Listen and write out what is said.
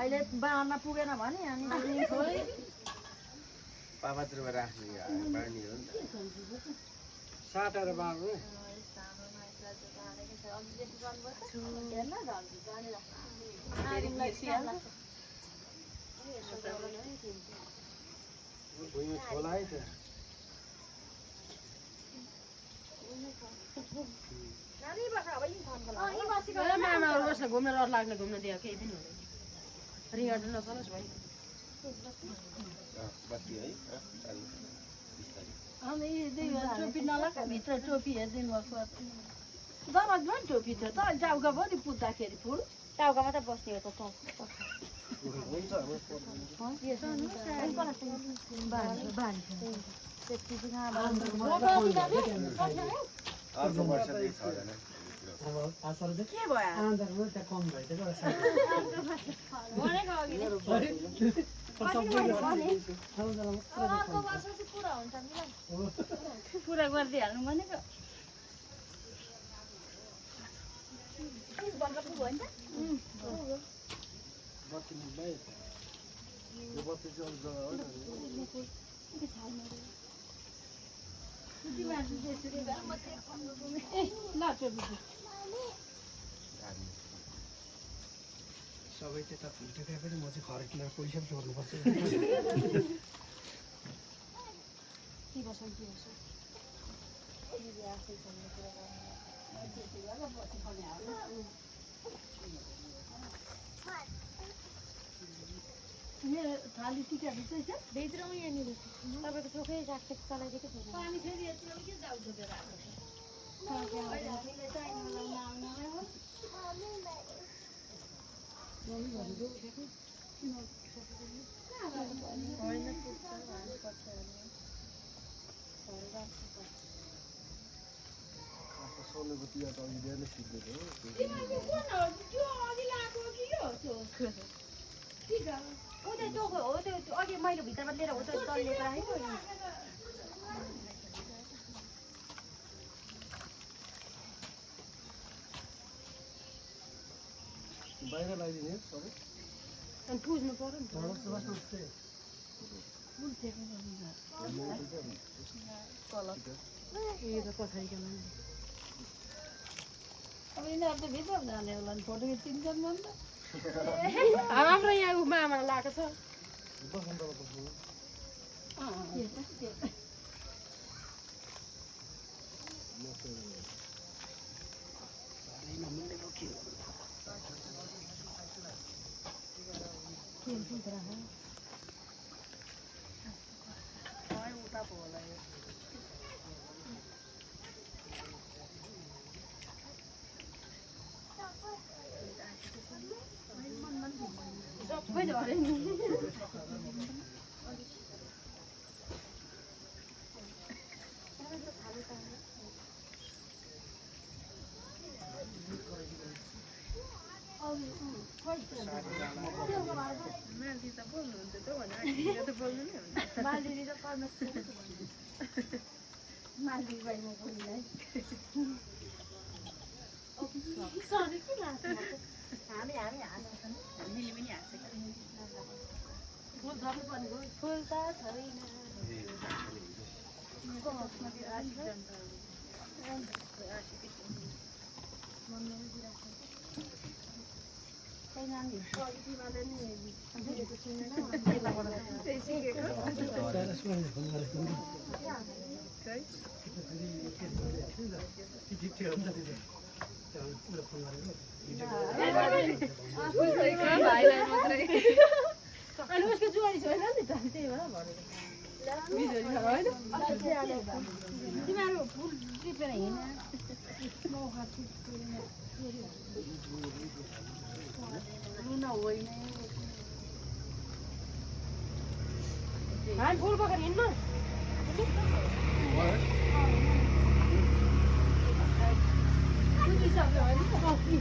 अहिले बाँड्न पुगेन भने अनि पापात्रमा राख्ने बानी हो नि त साटेर बाँड्नु भुइँमा छोला है त मामाहरू बस्न घुम्न डर लाग्ने घुम्न दियो केही पनि हुँदैन रिङ्गट नचलोस् भाइ बत्ती है अनि टोपी नलाएको भित्र टोपी हेरिदिनु भएको दरजमा नि टोपी थियो त अहिले टाउका पनि पुत्दाखेरि फुल टाउकामा त बस्ने हो त अर्को वर्षदेखि 6 जना के भयो कम भइसक्यो पुरा गरिदिइहाल्नु भनेको बत्ती मिल्दै यो बत्ती चाहिँ अरू जग्गा हो सबै त्यता फुल्टो त्यहाँ पनि म चाहिँ खर्किन पैसा जोड्नुपर्छ थाली टिका भित्रै छ भित्रमा यहाँनिर तपाईँको चोखै राख्छ चलाइदिएको छ पानी फेरि यति के जाउ छोपेर आएको सोलेको तिहार त अघि बिहान नै सिक्दैछ हो त्यो चोखो हो त्यो अघि मैले भित्रमा लिएर हो त्यो तल्लिएको राखेको बाहिर लगाइदिने सबै अनि पुज्नु पर्यो नि अब यिनीहरू त भित्र जाने होला नि फोटो खिचिन्छन् भन्छ हाम्रो यहाँ मामा लगाएको छ सबै झऱ्यो नि मान्छे त बोल्नुहुन्छ त भने त बोल्नु नै हुन्छ मालिनी त पर्न मान्छे भाइ म बोल्नुलाई सरी के लाग्छ हामी हामीले पनि हाँसेको फुल थप्नु पर्ने हो फुल त छैन अनि उसको जुवारी छैन नि त त्यही भएर भनेको तिमीहरू फुल टिपेर हिँड रुन होइन हामी फुल बोकेर हिँड्नु बुझिसक्यो होइन